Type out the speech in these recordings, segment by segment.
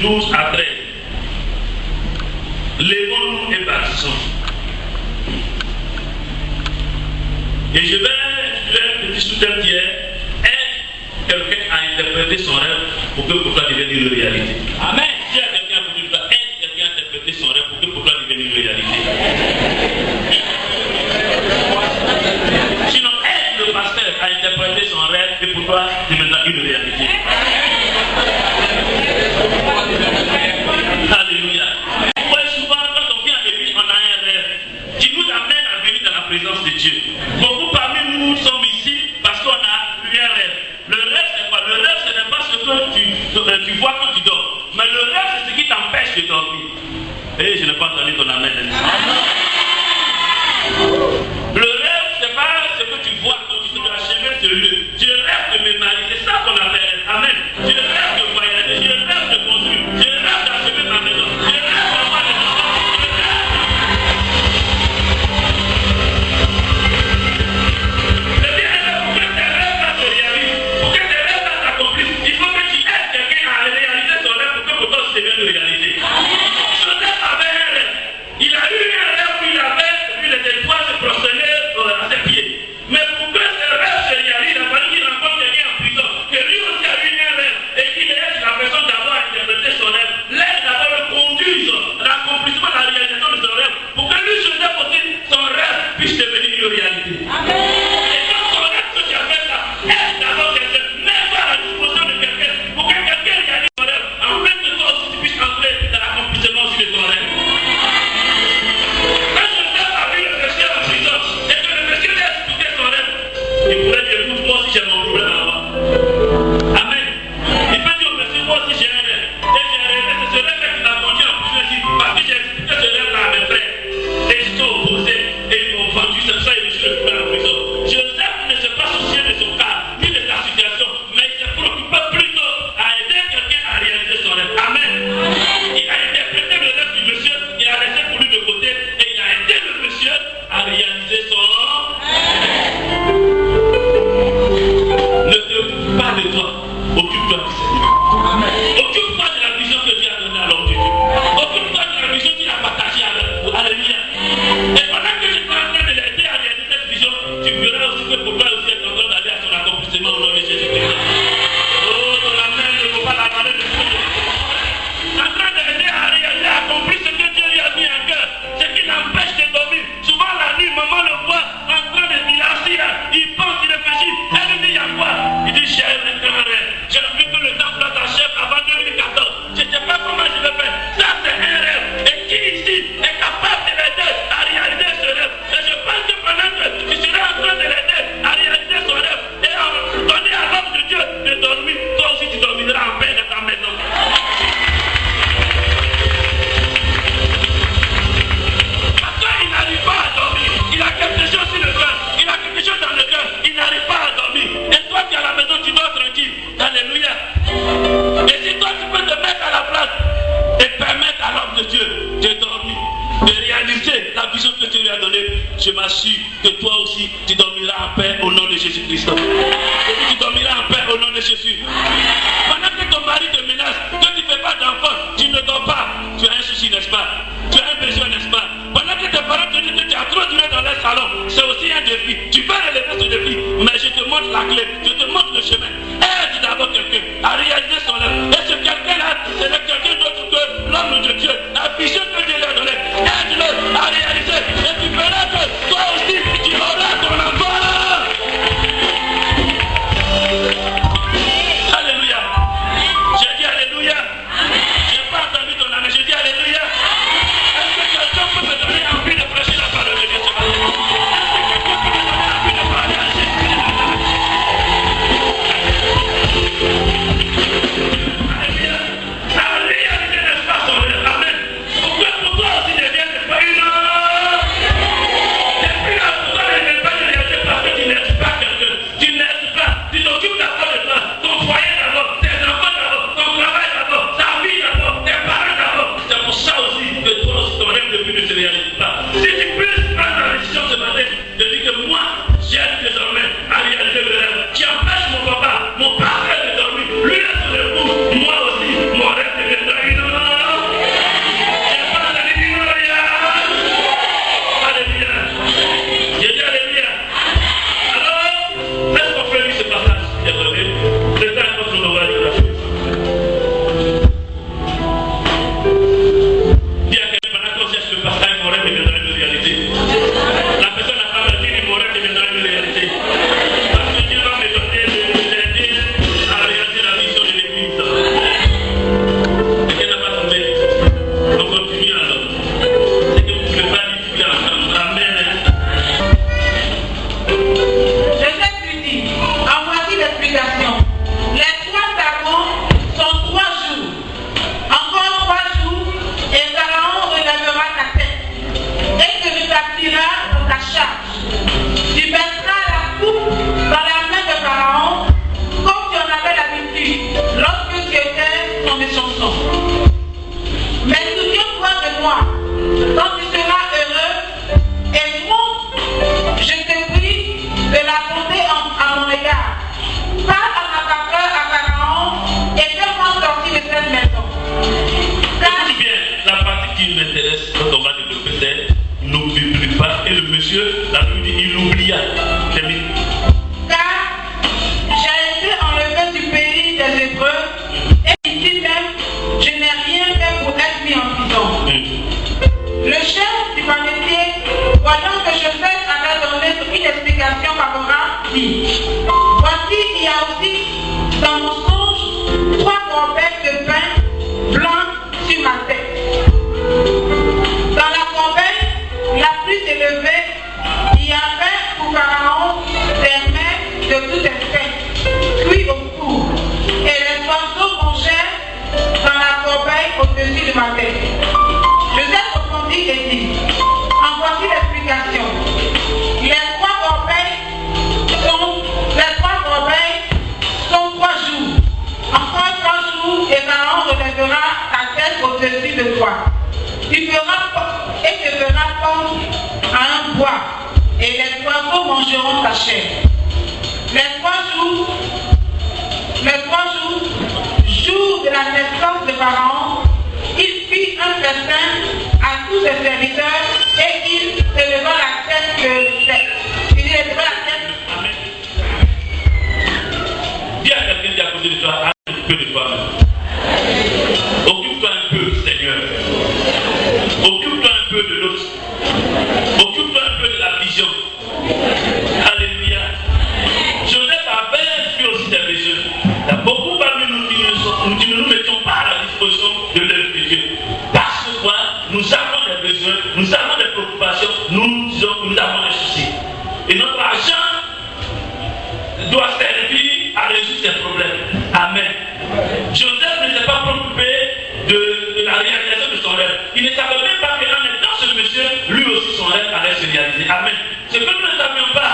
12 à 13. Lèvons-nous et bâtissons. Et je vais un petit sous-thème qui est quelqu'un à interpréter son rêve pour que pourquoi devienne une réalité. Amen. Si il y a quelqu'un pour dire, aide quelqu'un à interpréter son rêve pour que pourquoi devienne une réalité. Sinon, aide le pasteur à interpréter son rêve et pourquoi deviendra une réalité. Alléluia. Ouais, souvent, quand on vient à l'église, on a un rêve qui nous amène à venir dans la présence de Dieu. Beaucoup parmi nous sommes ici parce qu'on a eu un rêve. Le rêve, c'est quoi? Le rêve, ce n'est pas ce que tu vois quand tu dors. Mais le rêve, c'est ce qui t'empêche de dormir. Et je n'ai pas entendu ton amen. Le rêve, c'est pas ce que tu vois quand tu te achèves ce lieu. Je rêve de me marier. C'est ça qu'on appelle. Amen. Je rêve de voyager. Je rêve de construire. Je rêve d'achever ma maison. Je rêve d'avoir des enfants. Le bien-être, pour que tes rêves se réalisent, pour que tes rêves s'accomplissent, il faut que tu aides quelqu'un à réaliser son rêve pour que pour toi, c'est bien de réalité. Joseph avait un rêve. Il a eu un rêve où il était doigts se prosterner à ses pieds. Mais pour que ce rêve se réalise, il a fallu qu'il rencontre quelqu'un en prison, que lui aussi a eu un rêve, et qu'il aide la personne d'abord à interpréter son rêve, l'aide d'abord le conduise à l'accomplissement, à la réalisation de son rêve, pour que lui, Joseph aussi, son rêve puisse devenir une réalité. Et quand son rêve que tu as fait ça, aide d'abord quelqu'un, mets-toi à la disposition de quelqu'un, pour que quelqu'un réalise son rêve, afin que toi aussi tu puisses entrer dans l'accomplissement aussi de ton rêve. Il pourrait dire, écoute, moi aussi j'ai mon problème à avoir. Amen. Il peut dire, monsieur, moi aussi j'ai un rêve. Et j'ai rêvé, c'est ce rêve qui m'a conduit en prison ici, parce que j'ai expliqué ce rêve-là à mes frères. Et ils se sont opposés, et ils m'ont vendu, c'est ça, et je suis retrouvé en prison. Joseph ne s'est pas soucié de son cas, ni de sa situation, mais il s'est préoccupé plutôt à aider quelqu'un à réaliser son rêve. Amen. Il a interprété le rêve du monsieur, il a laissé pour lui de côté, et il a aidé le monsieur à réaliser son rêve. Ne te occupe pas de toi, occupe-toi du Seigneur. Occupe-toi de la vision que Dieu a donnée à l'homme de Dieu. Occupe-toi de la vision qu'il a partagée avec vous. Alléluia. Et pendant que tu es en train de l'aider à réaliser cette vision, tu verras aussi que pour toi aussi être en train d'aller à son accomplissement au nom de Jésus-Christ. Oh, ton amen ne faut pas la parler de Dieu. En train d'aider à réaliser, à accomplir ce que Dieu lui a mis en cœur, ce qui l'empêche de dormir. Souvent la nuit, maman le voit en train de assis là, il pense, il réfléchit. Elle lui dit, il y a quoi? Il dit, j'ai un rêve. J'ai vu que le temple t'achève avant 2014. Je ne sais pas comment je vais faire. Ça, c'est un rêve. Et qui ici est capable de l'aider à réaliser ce rêve? Et je pense que pendant que tu seras en train de l'aider à réaliser son rêve et à donner à l'homme de Dieu de dormir, toi aussi tu dormiras en paix dans ta maison. Parce qu'il n'arrive pas à dormir. Il a quelque chose sur le cœur. Il a quelque chose dans le cœur. Il n'arrive pas à dormir. Et toi qui es à la maison, tu dors tranquille. Alléluia. Et si toi tu peux te mettre à la place et permettre à l'homme de Dieu de dormir, de réaliser la vision que Dieu lui a donnée, je m'assure que toi aussi tu dormiras en paix au nom de Jésus-Christ. Tu dormiras en paix au nom de Jésus. Pendant que ton mari te menace, que tu ne fais pas d'enfant, tu ne dors pas. Tu as un souci, n'est-ce pas? Tu as un besoin, n'est-ce pas? Pendant que tes parents te disent que tu as trop duré dans leur salon, c'est aussi un défi. Tu peux relever ce défi, mais je te montre la clé, je te montre le chemin. Aide d'abord quelqu'un à réaliser son rêve. Et ce quelqu'un-là, c'est quelqu'un d'autre que l'homme de Dieu. La vision que Dieu lui a donnée, aide-le à réaliser. Et tu verras que toi aussi, tu auras ton enfant. Alléluia. J'ai dit Alléluia. Je n'ai pas entendu ton amen, j'ai dit Alléluia. Est-ce que quelqu'un peut me donner envie de prêcher la parole de Dieu? Est-ce que quelqu'un peut me donner envie de parler à Jésus? Alléluia. À réaliser l'espace, amen. Pourquoi 3 corbeilles de pain blanc sur ma tête. Dans la corbeille la plus élevée, il y avait pour Pharaon des mets de toute espèce, cuits au four, et les oiseaux mangeaient dans la corbeille au-dessus de ma tête. Joseph répondit et dit, en voici l'explication. Les trois corbeilles sont 3 jours. Encore 3 jours, et Pharaon relèvera ta tête au-dessus de toi. Tu te feras pendre à un bois, et les oiseaux mangeront ta chair. Les 3 jours, jour de la naissance de Pharaon, il fit un festin à tous ses serviteurs et il éleva la tête de Il éleva la tête. Amen. Dis à quelqu'un qui est à côté de toi, un peu de toi-même. Occupe-toi un peu, Seigneur. Occupe-toi un peu de l'autre. Occupe-toi un peu de la vision. Alléluia. Joseph avait vu aussi des besoins. Il y a beaucoup parmi nous qui ne nous mettons pas à la disposition de l'œuvre de Dieu. Parce que quoi? Nous avons des besoins, nous avons des préoccupations, nous disons que nous avons des soucis. Et notre argent doit servir à résoudre ces problèmes. Amen. Joseph ne s'est pas préoccupé de la réalisation de son rêve. Il ne savait même pas qu'en étant ce monsieur, lui aussi son rêve allait se réaliser. Amen. Ce que nous ne savions pas,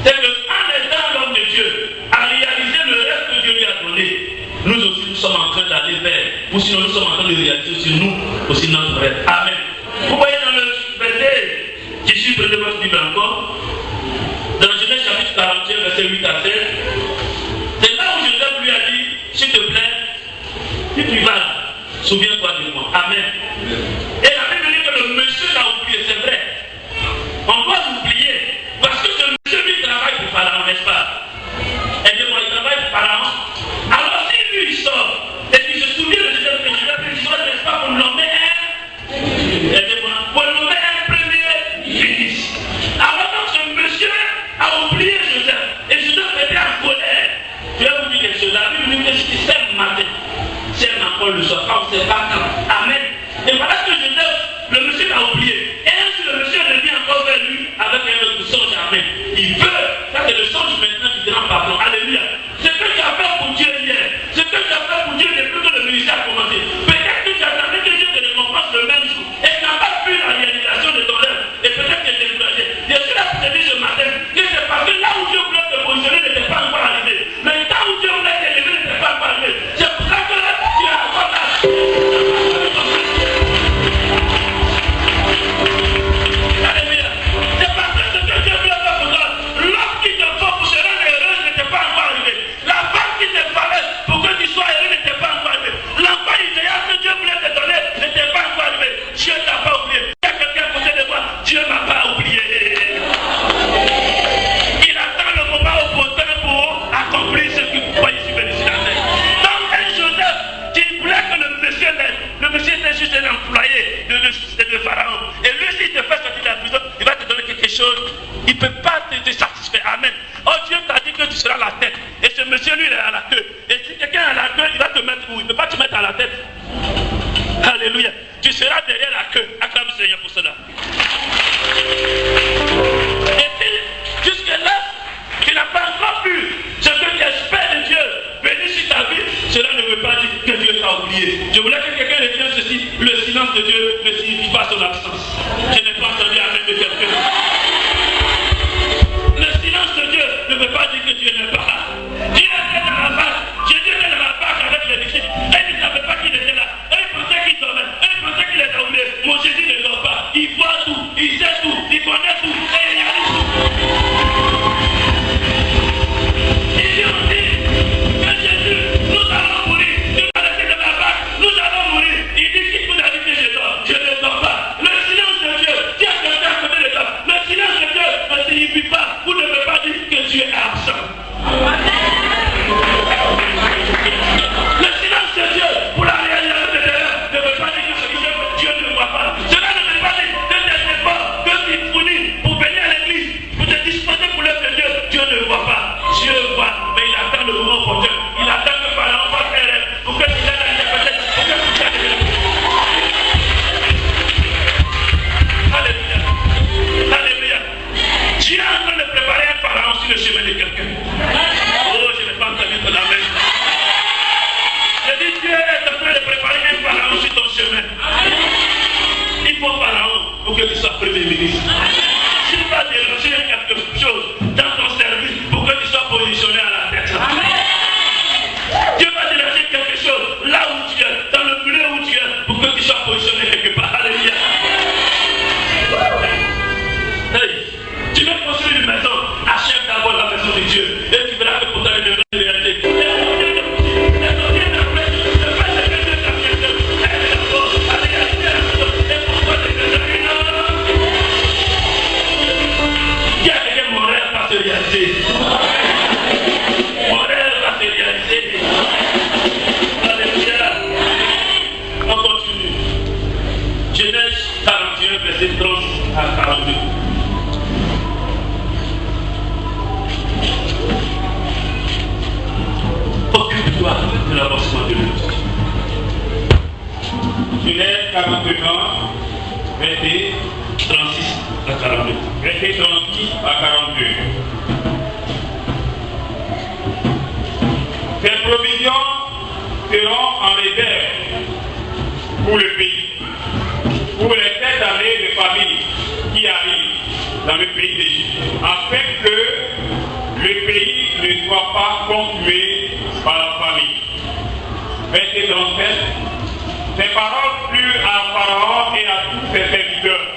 c'est qu'en étant l'homme de Dieu, à réaliser le rêve que Dieu lui a donné, nous aussi nous sommes en train d'aller vers, ou sinon nous sommes en train de réaliser aussi nous, aussi notre rêve. Amen. Vous voyez dans le verset qui suit de votre Bible encore, dans Genèse chapitre 41, verset 8 à 16, c'est là où Joseph lui a dit, s'il te plaît, si tu vas, souviens-toi de moi. Amen. Et la Bible dit que le monsieur l'a oublié, c'est vrai. On doit l'oublier, parce que ce monsieur lui travaille pour Pharaon, n'est-ce pas? Et bien, il travaille pour Pharaon. Alors si lui il sort, et qu'il se souvient de Joseph, que Joseph lui sort, n'est-ce pas, pour nommer pour nommer un premier ministre. Alors donc ce monsieur a oublié Joseph, et Joseph était en colère. Je vais vous dire quelque chose, la Bible dit que si c'est le matin, c'est encore le soir, quand on ne sait pas quand. Amen. Et voilà que Joseph, le monsieur l'a oublié. Et ainsi le monsieur revient encore vers lui avec un autre songe. Amen. Il veut, ça c'est le songe maintenant qui te rend pardon. Alléluia. Ce que tu as fait pour Dieu hier, ce que tu as fait pour Dieu depuis que le ministère a commencé, peut-être que tu attendais que Dieu te récompense le même jour et tu n'as pas vu la réalisation de ton rêve. Et peut-être que tu es découragé. Je suis là pour te dire ce matin que c'est parce que là où Dieu voulait te positionner n'était pas encore arrivé. Le temps où Dieu voulait t'élever n'était pas encore arrivé. C'est pour ça que tu as encore là. Alléluia. C'est parce que ce que Dieu voulait faire pour toi, l'homme qui te faut pour se rendre heureux n'était pas encore arrivé. La femme qui te fallait pour que tu sois heureux n'était pas encore arrivé. L'enfant idéal que Dieu voulait te donner n'était pas encore arrivé. Dieu ne t'a pas oublié. Il y a quelqu'un à côté de moi, Dieu ne m'a pas oublié. Il attend le moment opportun pour accomplir ce qu'il croyait sur béni sur la terre. Donc un Joseph qui voulait que le monsieur était juste un employé de Pharaon. Et lui, s'il te fait sortir de la prison, il va te donner quelque chose. Il ne peut pas te satisfaire. Amen. Oh, Dieu t'a dit que tu seras la tête. Et ce monsieur, lui, il est à la queue. Et si quelqu'un est à la queue, il va te mettre où? Il ne peut pas te mettre à la tête. Alléluia. Tu seras derrière la queue. Acclame le Seigneur pour cela. Et puis, jusque-là, tu n'as pas encore vu ce que tu espères de Dieu béni sur ta vie. Cela ne veut pas dire que Dieu t'a oublié. Je voulais que quelqu'un retienne ceci. Le silence de Dieu ne signifie pas son absence. Je n'ai pas entendu avec de quelqu'un. Le silence de Dieu ne veut pas dire que Dieu n'est pas là. Dieu était dans la barque. Jésus était dans la barque avec les disciples. Et ils ne savaient pas qu'il était là. Et ils pensaient qu'il dormait. Et ils pensaient qu'il était oublié. Mon Jésus ne dort pas. Il voit tout. Il sait tout. Il connaît tout. Et il réalise tout. Ils lui ont dit que Jésus, nous allons mourir. Tu vas rester dans la barque. Nous allons mourir. Il dit, qui vous a dit que je dors? Je ne dors pas. Le silence de Dieu. Tiens quelqu'un à côté de toi. Le chemin. Il faut Pharaon pour que tu sois premier ministre. Dieu va déranger quelque chose dans ton service pour que tu sois positionné à la tête. Dieu va déranger quelque chose là où tu es, dans le milieu où tu es, pour que tu sois positionné quelque part. Alléluia. Hey, tu veux construire une maison, achète d'abord la maison de Dieu et tu verras que pour ta vie de réalité. Mon rêve va se réaliser. Alléluia. On continue. Genèse 41, verset 30 à 42. Occupe-toi de l'avancement de l'autre. Genèse 41, verset 36 à 42. Verset 36 à 42. Ces provisions seront en réserve pour le pays, pour les 7 années de famille qui arrivent dans le pays d'Égypte, afin que le pays ne soit pas consumé par la famille. Verset 37. Ces paroles plurent à Pharaon et à tous ses serviteurs.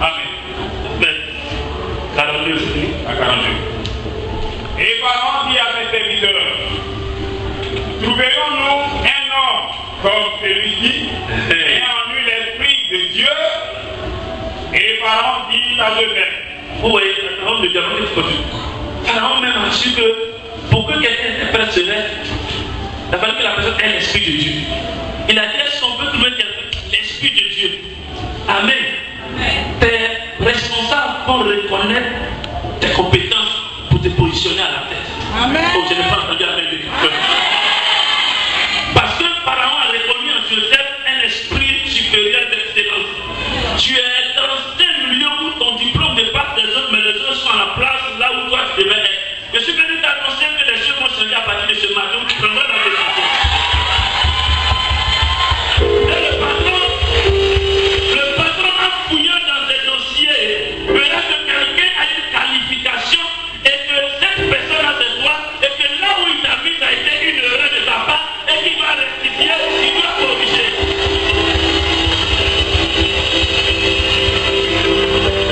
Amen. 42, à 42. Et Pharaon dit à ses serviteurs, trouverons-nous un homme comme celui-ci, ayant eu l'esprit de Dieu? Et Pharaon dit à Joseph. Vous voyez, Pharaon de diamant est connu. Pharaon même a su que pour que quelqu'un interprète ce rêve, il a fallu que la personne ait l'esprit de Dieu. Il a dit, est-ce qu'on peut trouver l'esprit de Dieu? Amen. Tes responsables vont reconnaître tes compétences pour te positionner à la tête. Amen. Oh, je n'ai pas entendu Amen de quelqu'un. Parce que Pharaon a reconnu en Joseph un esprit supérieur d'excellence. Tu es dans un milieu où ton diplôme dépasse les autres, mais les autres sont à la place là où toi tu devais être. Je suis venu t'annoncer que les choses vont changer à partir de ce matin où tu prendras la décision. Et le patron en fouillant dans ses dossiers verra que quelqu'un a une qualification et que cette personne a des droits et que là où il t'a mis ça a été une erreur de ta part et qu'il doit rectifier, il doit corriger.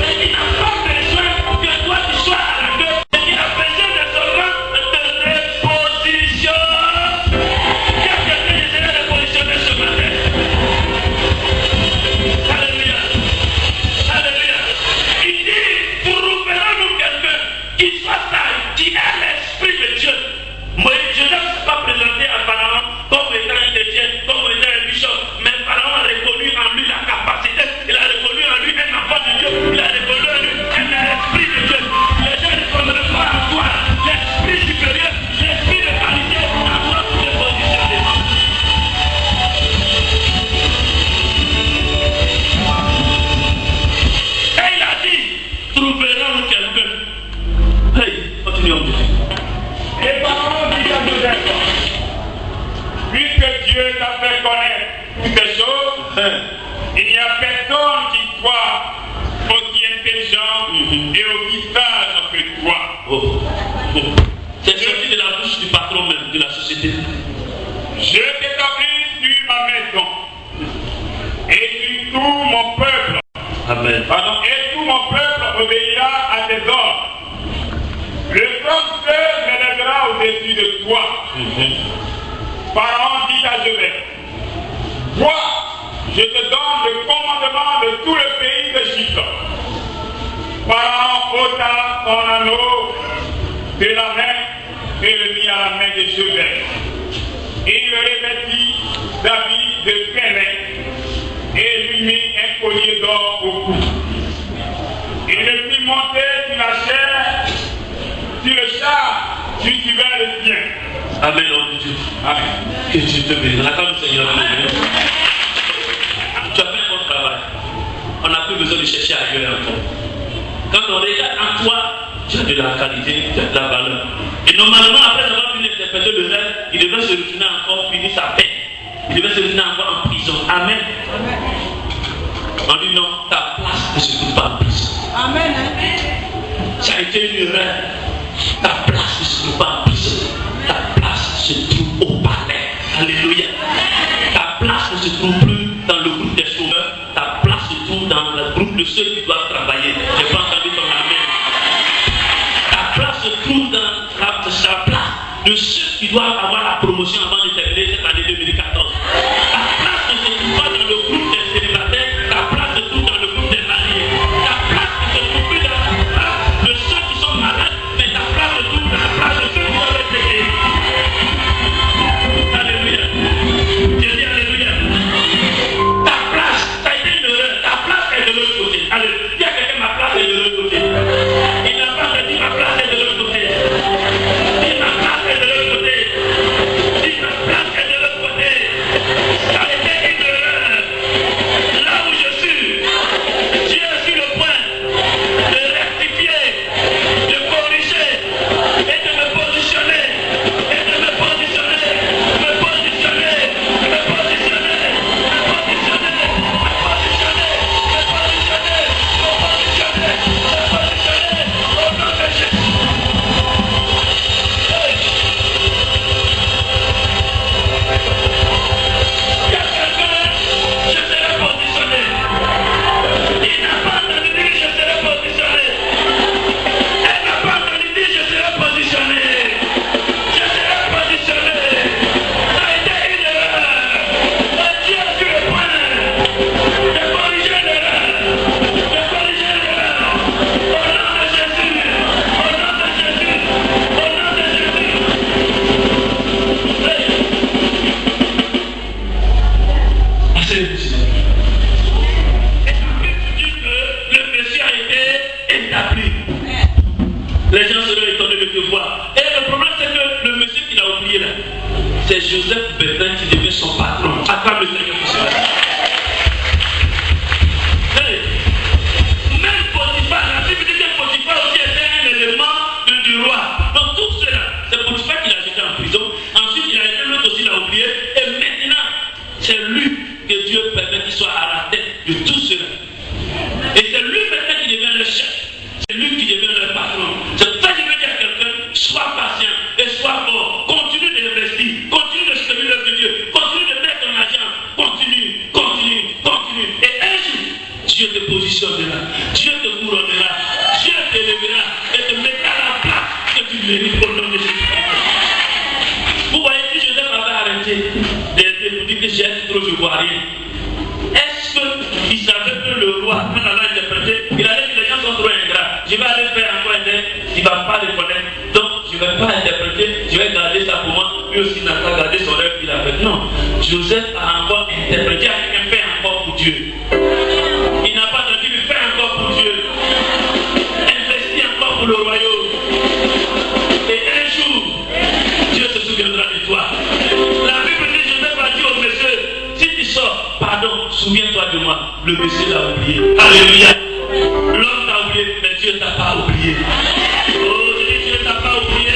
Et il n'a pas besoin que toi tu sois à la gueule, et il a besoin de ton rang de reposition. Quelqu'un essaie de repositionner ce matin. Alléluia. Alléluia. Il dit, trouverons-nous quelqu'un qui soit sage, qui a l'esprit de Dieu. Moïse, je ne suis pas présenté à Pharaon comme étant un chrétien, comme étant un bishop, mais Pharaon a reconnu en lui la capacité, il a reconnu en lui un enfant de Dieu, il a reconnu en lui un esprit de Dieu. Les gens ne reconnaissent pas en toi l'esprit supérieur, l'esprit de qualité, à toi pour te positionner. Et il a dit, trouverons-nous quelqu'un. Hey, continuons. Et Pharaon dit à Joseph, puisque Dieu t'a fait connaître toutes ces choses, il n'y a personne qui soit aussi intelligent et aussi sage que toi. C'est sorti de la bouche du patron même de la société. Je t'établis sur ma maison et sur tout mon peuple. Amen. Pardon, et tout mon peuple obéira à tes ordres. Le trône seul m'élèvera au-dessus de toi. Pharaon dit à Joseph, vois, je te donne le commandement de tout le pays d'Égypte. Pharaon ôta son anneau de la main et le mit à la main de Joseph. Et il revêtit David de Pénin et lui mit un collier d'or au cou. Il le fit monter sur la chair, sur le char, tu suivais le sien. Amen, Lord Dieu. Amen. Que Dieu te bénisse. La femme du Seigneur. Tu as fait un bon travail. On n'a plus besoin de chercher ailleurs encore. Quand on regarde en toi, tu as de la qualité, tu as de la valeur. Et normalement, après avoir fini d'interpréter le rêve, il devait se retourner encore, finir sa peine. Il devait se retourner encore en prison. Amen. On dit non, ta place ne se trouve pas en prison. Amen. Ça a été une erreur. Ta place ne se trouve pas en prison. Ta place se trouve au palais. Alléluia. Ta place ne se trouve plus dans le groupe des chômeurs. Ta place se trouve dans le groupe de ceux qui doivent travailler. Je n'ai pas entendu ton amen. Ta place se trouve dans la place de ceux qui doivent avoir la promotion avant de terminer cette année 2014. Ta place ne se trouve pas dans le groupe des célibataires. Ta place se trouve dans le groupe des mariés. Ta place ne se trouve plus dans la place de ceux qui sont malades, mais ta place se trouve dans la place de ceux qui doivent être aidés. Alléluia. Je dis alléluia. Ta place, ça a été une erreur. Ta place est de l'autre côté. Alléluia. Il y a quelqu'un, ma place est de l'autre côté. Il n'a pas dit ma place est de l'autre côté. Dis ma place est de l'autre côté. Dis ma place est de l'autre côté. Ça a été une erreur. Là où je suis, Dieu est sur le point de rectifier, de corriger et de me positionner. Et de me positionner. Me positionner. Me positionner. Me positionner. Me positionner. Me positionner. Me positionner. Me positionner. Au nom de Jésus. Il y a quelqu'un, je serai positionné. Il n'a pas entendu dire je serai positionné. Elle n'a pas entendu dire je serai positionné. Je serai positionné. Ça a été une erreur. Et Dieu est sur le point de corriger l'erreur. De corriger l'erreur. Au nom de Jésus. Au nom de Jésus. Au nom de Jésus. Asseyez-vous, s'il vous plaît. Et la Bible dit que le Messie a été établi. Les gens seraient étonnés de te voir. Et le problème, c'est que le monsieur qu'il a oublié là, c'est Joseph Béthune qui devient son patron. Acclame le Seigneur pour cela. Hey, même Potiphar, la Bible dit que Potiphar aussi était un élément du roi. Donc tout cela, c'est Potiphar qui l'a jeté en prison. Ensuite, il a été l'autre aussi, il l'a oublié. Et maintenant, c'est lui que Dieu permet qu'il soit à la tête de tout cela. Et c'est lui maintenant qui devient le chef. C'est lui qui devient le patron. C'est pour ça que je veux dire à quelqu'un, sois patient et sois fort. Continue d'investir, continue de servir l'œuvre de Dieu, continue de mettre ton argent, continue, continue, continue. Et un jour, Dieu te positionnera, Dieu te couronnera, Dieu te lèvera et te mettra à la place que tu mérites au nom de Jésus. Vous voyez, si Joseph avait arrêté de dire que j'ai trop, je ne vois rien. Est-ce qu'il savait que le roi, quand il a interprété, il allait dire les gens sont trop ingrats. Je vais aller faire encore un texte, il ne va pas le connaître. Donc, je ne vais pas interpréter, je vais garder ça pour moi. Lui aussi n'a pas gardé son rêve qu'il a fait. Non, Joseph a encore interprété à quelqu'un, fait encore pour Dieu. Il n'a pas dit, mais fais encore pour Dieu. Investis encore pour le royaume. Et un jour, Dieu se souviendra de toi. La Bible dit, Joseph a dit au monsieur, si tu sors, pardon, souviens-toi de moi. Le monsieur l'a oublié. Alléluia. L'homme t'a oublié, mais Dieu ne t'a pas oublié. Oh, Dieu ne t'a pas oublié.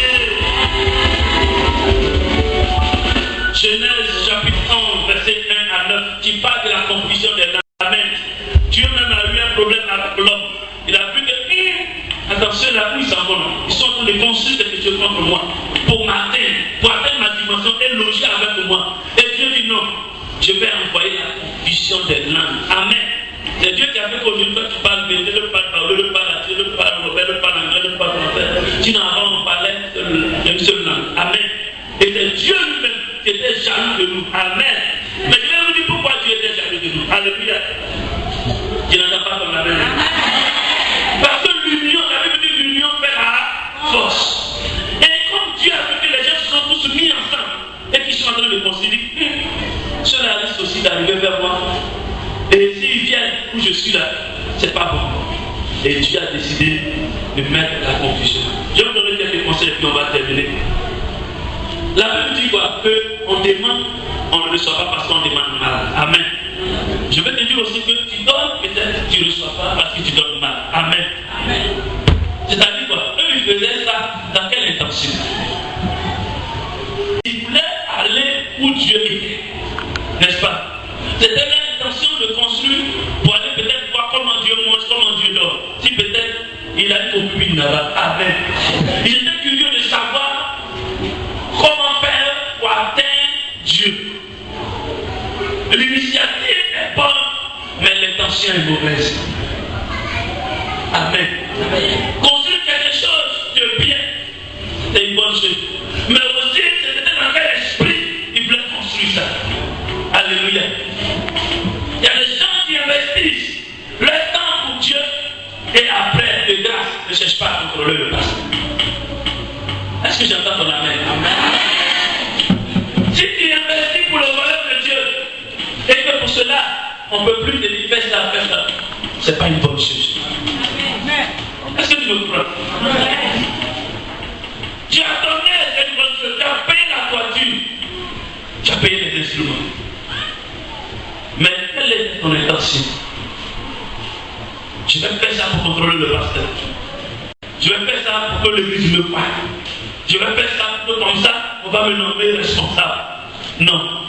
Genèse chapitre 11, verset 1 à 9, qui parle de la confusion des laments. Dieu même a eu un problème avec l'homme. Il a vu que, attention là où ils s'en vont, ils sont en train de construire quelque chose contre moi, pour atteindre ma dimension et loger avec moi. Et Dieu dit non, je vais envoyer la confusion des langues. Amen. C'est Dieu qui a fait qu'aujourd'hui, toi tu parles bété, le parle parole, le parle latin, le parle rebelle, le parle anglais, le parle français. Tu n'en vas en parler d'une seule langue. Amen. Et c'est Dieu lui-même qui était jaloux de nous. Amen. Mais je vais vous dire pourquoi Dieu était jaloux de nous. Alléluia. Je n'entends pas comme amen. Parce que l'union, la Bible dit l'union fait la force. Et comme Dieu a fait que les gens se sont tous mis ensemble et qu'ils sont en train de considérer, cela risque aussi d'arriver vers moi. Et s'ils viennent où je suis là, c'est pas bon. Et Dieu a décidé de mettre la confusion. Je vais vous donner quelques conseils et puis on va terminer. La Bible dit quoi? Qu'on demande, on ne reçoit pas parce qu'on demande mal. Amen. Je vais te dire aussi que tu donnes, peut-être tu ne reçois pas parce que tu donnes mal. Amen. Amen. C'est-à-dire quoi? Eux, ils faisaient ça dans quelle intention? Ils voulaient aller où Dieu était. N'est-ce pas? C'était l'intention de construire pour aller peut-être voir comment Dieu mange, comment Dieu dort. Si peut-être il a une copine là-bas. Amen. Ils étaient curieux de savoir comment faire pour atteindre Dieu. L'initiative est bonne, mais l'intention est mauvaise. Amen. Construire quelque chose de bien, c'est une bonne chose. Mais aussi, c'était dans quel esprit il voulait construire ça. Alléluia. Il y a des gens qui investissent leur temps pour Dieu et après, de grâce, ne cherchent pas à contrôler le passé. Est-ce que j'entends ton amen? Si tu investis pour le royaume de Dieu et que pour cela, on ne peut plus te dire fais ça, c'est pas une bonne chose. Est-ce que tu me crois? Tu as donné cette bonne chose, tu as payé la toiture, tu as payé les instruments. Mais quelle est ton intention? Je vais faire ça pour contrôler le pasteur. Je vais faire ça pour que l'église me parle. Je vais faire ça pour que comme ça, on va me nommer responsable. Non.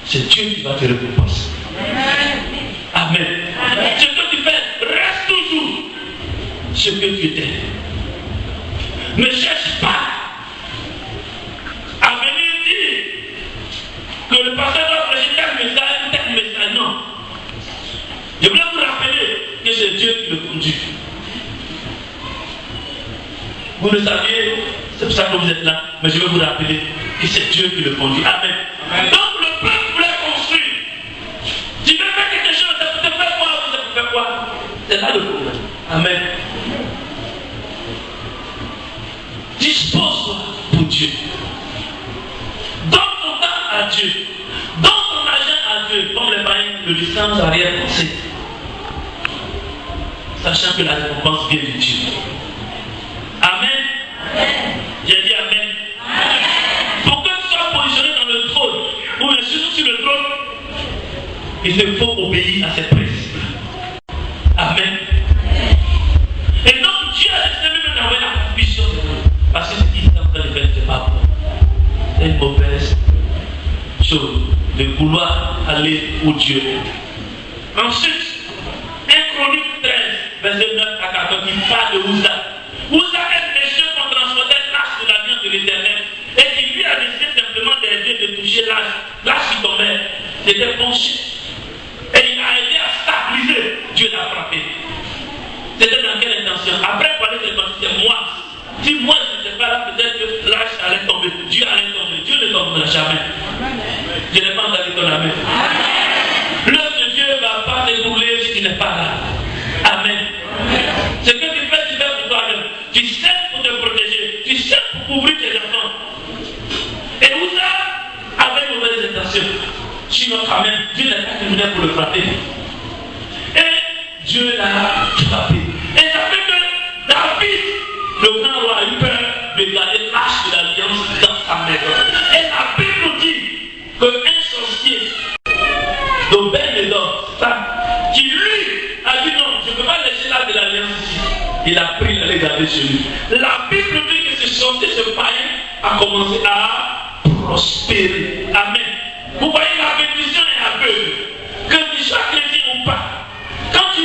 C'est Dieu qui va te récompenser. Amen. Ce que tu fais, reste toujours ce que tu étais. Ne cherche pas à venir dire que le pasteur doit prêcher tel message, non. Je voulais vous rappeler que c'est Dieu qui le conduit. Vous le saviez, c'est pour ça que vous êtes là, mais je vais vous rappeler que c'est Dieu qui le conduit. Amen. Donc le peuple voulait construire. Tu veux faire quelque chose, ça peut te faire quoi? Ça peut faire quoi? C'est là le problème. Amen. Dispose-toi pour Dieu. Donne ton temps à Dieu. Donne ton argent à Dieu. Comme les païens le disent sans arrière-pensée. Sachant que la récompense vient de Dieu. Amen. J'ai dit Amen. Pour que tu sois positionné dans le trône, ou bien surtout sur le trône, il te faut obéir à ses principes. Amen. Et donc Dieu a décidé de t'envoyer la provision de nous. Parce que ce qu'il est en train de faire, c'est pas bon. C'est une mauvaise chose de vouloir aller où Dieu est. Ensuite, 1 Chronique 13, verset 9 à 14, qui parle de Uza. Uza est le monsieur qu'on transportait l'âge de la viande de l'Éternel et qui lui a décidé simplement d'aider de toucher l'âge. L'âge qui tombait, c'était penché. Et il a aidé à stabiliser. Dieu l'a frappé. C'était dans quelle intention? Après, pour aller c'est moi. Si moi je n'étais pas là, peut-être que l'âge allait tomber. Dieu allait tomber. Dieu ne tombera jamais. Je n'ai pas entendu ton amen. L'œuvre de Dieu ne va pas dérouler si tu n'es pas là. Amen. Ce que tu fais pour toi-même. Tu sais pour te protéger. Tu sais pour couvrir tes enfants. Et Uza avait une mauvaise intention. Sinon, quand même, Dieu n'est pas terminé pour le frapper. Et Dieu l'a frappé. Et ça fait que David, le grand roi, a eu peur de garder l'arche de l'alliance dans sa maison. Et la Bible nous dit qu'un sorcier d'Obed-Édom, qui lui a dit non, je ne peux pas laisser l'arche de l'alliance ici. Il a pris, il allait garder chez lui. La Bible dit que ce sorcier, ce païen, a commencé à prospérer. Amen. Vous voyez, la bénédiction est aveugle. Que tu sois chrétien ou pas, quand tu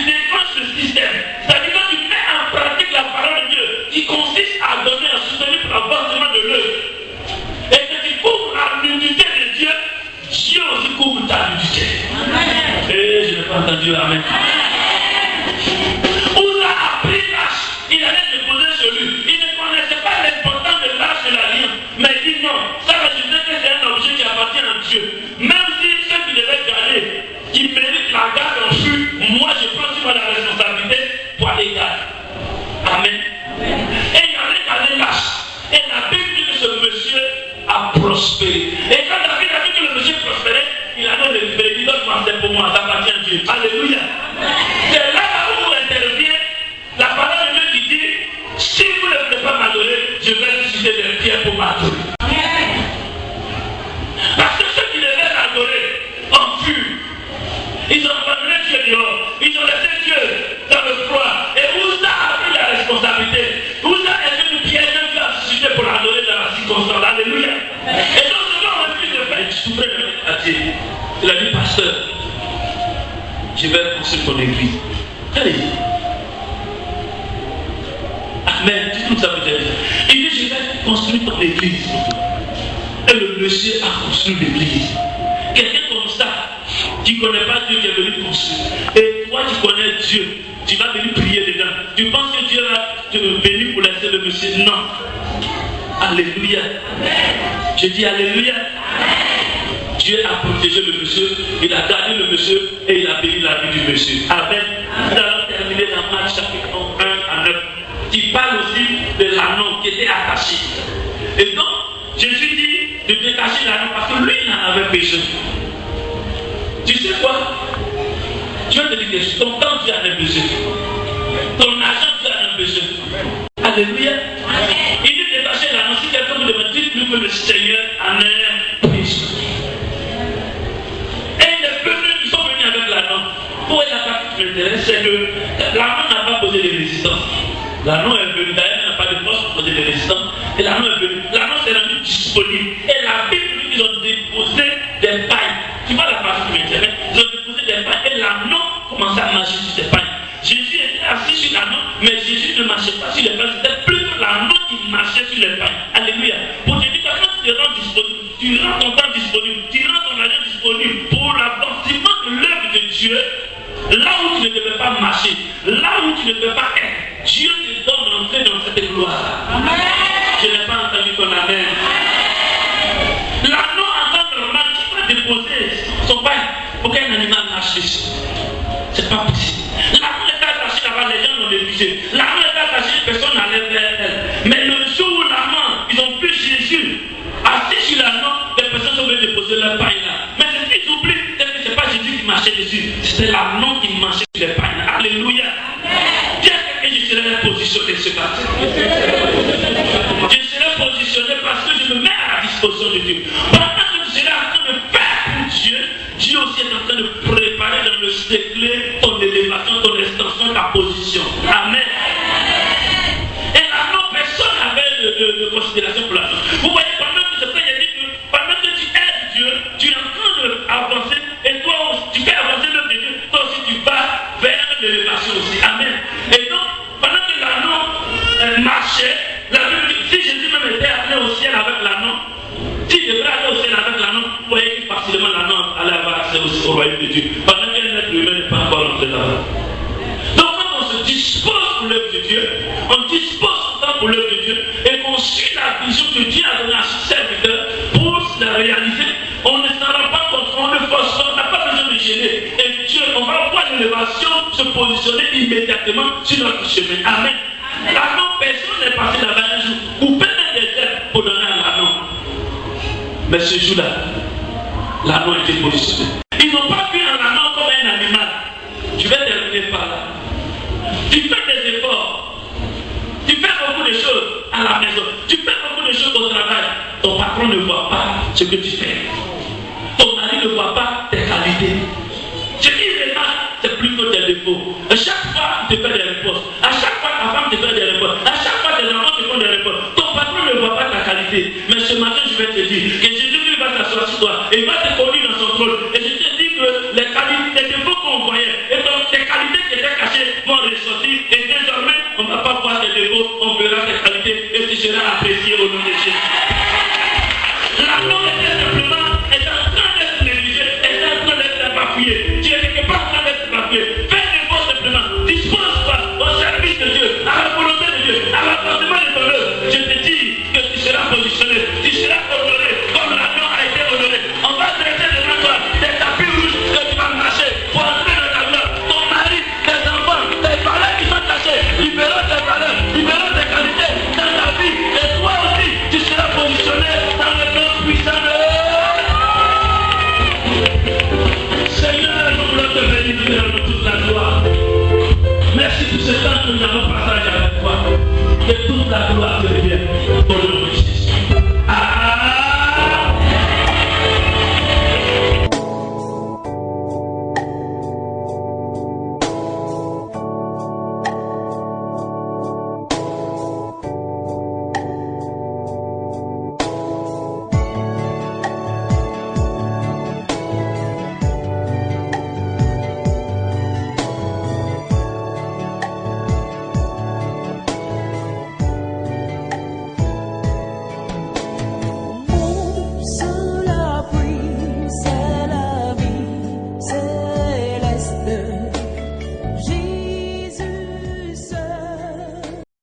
déclenches le système, c'est-à-dire quand tu mets en pratique la parole de Dieu, qui consiste à donner, à soutenir l'avancement de l'œuvre, et que tu couvres la nudité de Dieu, Dieu aussi couvre ta nudité. Et je n'ai pas entendu amen. Uza a pris l'âge, il allait déposer sur lui. Il ne connaissait pas l'importance de l'âge de l'alliance, mais il dit non, ça va dire que c'est un objet qui appartient à Dieu. Même si ceux qui devaient garder, qui méritent la garde en fût, moi je prends sur moi la responsabilité pour aller garder. Amen. Et il allait garder l'âge. Et la Bible dit que ce monsieur a prospéré. Et quand David a vu que le monsieur prospérait, il a donné le béni, donne-moi, c'est pour moi, ça appartient à Dieu. Alléluia. C'est là où intervient la parole de Dieu qui dit, si vous ne voulez pas m'adorer, je vais susciter des pierres pour m'adorer. Parce que ceux qui devaient l'adorer ont fui. Ils ont abandonné Dieu dehors. Ils ont laissé Dieu dans le froid. Et Uza a pris la responsabilité. Uza est une pierre que Dieu a suscité pour l'adorer dans la circonstance. Alléluia. Et donc, ce qu'on refuse de faire, il souffrait de à Dieu. Il a dit, pasteur, je vais construire ton église. Allez. Amen. Dites-nous ça peut-être. Il dit, je vais construire ton église. Et le monsieur a construit l'église. Quelqu'un comme ça, qui ne connaît pas Dieu, qui est venu construire. Et toi, tu connais Dieu. Tu vas venir prier dedans. Tu penses que Dieu va te bénir pour laisser le monsieur? Non. Alléluia. Je dis Alléluia. Dieu a protégé le monsieur, il a gardé le monsieur et il a béni la vie du monsieur. Amen. Nous allons terminer dans Marc chapitre 1 à 9. Qui parle aussi de l'anneau qui était attaché. Et donc, Jésus dit de détacher l'anneau parce que lui, il en avait péché. Tu sais quoi? Dieu te dit que ton temps, Dieu en a besoin. Ton argent, Dieu en a besoin. Alléluia. Il dit détacher l'anneau. Si quelqu'un vous demande, dites-lui que le Seigneur en a péché. Et les peuples qui sont venus avec l'anneau, pour la partie qui m'intéresse, c'est que l'anneau n'a pas posé de résistance. L'anneau est venu, d'ailleurs, il n'a pas de force pour poser des résistances. Et l'anneau est venu. L'anneau s'est rendu disponible. Et la Bible, ils ont déposé des pailles. Tu vois la partie qui m'intéresse? Ils ont déposé des pailles. Et l'anneau commençait à marcher sur ces pailles. Jésus était assis sur l'anneau, mais Jésus ne marchait pas sur les pailles. C'était plutôt l'anneau qui marchait sur les pailles. Alléluia. Pour te dire que quand tu te rends disponible, tu rends ton temps disponible, tu rends ton argent disponible pour l'accomplissement de l'œuvre de Dieu. Là où tu ne devais pas marcher, là où tu ne devais pas être, Dieu te donne d'entrer dans cette gloire. Amen. Je n'ai pas entendu ton amen. L'anneau en temps normal, tu peux déposer son pain pour qu'un animal marche dessus. C'est pas possible. L'anneau était attaché là-bas, les gens l'ont négligé. L'anneau était attaché, personne n'allait vers elle. Mais le jour où l'anneau, ils ont vu Jésus assis sur l'anneau, les personnes sont venues déposer leur pain là. Mais ce qu'ils oublient, c'est que ce n'est pas Jésus qui marchait dessus, c'était l'anneau qui marchait sur les pains. Alléluia. Bien que je serai positionné ce matin. Je serai positionné parce que je me mets à la disposition de Dieu. Pendant que tu seras en train de faire pour Dieu, Dieu aussi est en train de préparer dans le secret ton élévation, ton extension, ta position. Amen. Et l'anneau, personne n'avait de considération pour l'anneau. Vous voyez, pendant que c'est ça, il a dit que pendant que tu aides Dieu, tu es en train d'avancer et toi aussi, tu fais avancer l'œuvre de Dieu, toi aussi tu vas vers l'élévation aussi. Amen. Et donc, pendant que l'anneau marchait, la Bible dit, si Jésus même était allé au ciel avec l'anneau, s'il devrait aller au ciel avec l'anneau, vous voyez que facilement l'anneau allait avoir accès au royaume de Dieu. Pendant qu'un être humain n'est pas encore entré là-bas. Donc quand on se dispose pour l'œuvre de Dieu, on dispose son temps pour l'œuvre de Dieu, et qu'on suit la vision que Dieu a donnée à ses serviteurs pour la réaliser, on ne s'en rend pas compte, on ne force pas, on n'a pas besoin de gêner. Et Dieu, on va voir l'élévation se positionner immédiatement sur notre chemin. Amen. L'anneau, personne n'est passé là-bas un jour, coupé des ailes pour donner à l'anneau. Mais ce jour-là, l'anneau était positionné. Ils n'ont pas vu un anneau comme un animal. Je vais terminer par là. Tu fais des efforts. Tu fais beaucoup de choses à la maison. Tu fais beaucoup de choses au travail. Ton patron ne voit pas ce que tu fais. Ton mari ne voit pas tes qualités. Ce qui remarque, c'est plutôt tes défauts. À chaque fois, tu te fais des réponses. À chaque fois, ta femme te fait des réponses. À chaque fois, tes enfants te font des réponses. Ton patron ne voit pas ta qualité. Mais ce matin, je vais te dire que Jésus va t'asseoir sur toi et va te conduire dans son trône. Et je te dis que les qualités, les défauts qu'on voyait, et donc tes qualités qui étaient cachées vont ressortir. Et désormais, on ne va pas voir tes défauts, on verra tes qualités et tu seras apprécié au nom de Jésus. L'anneau était simplement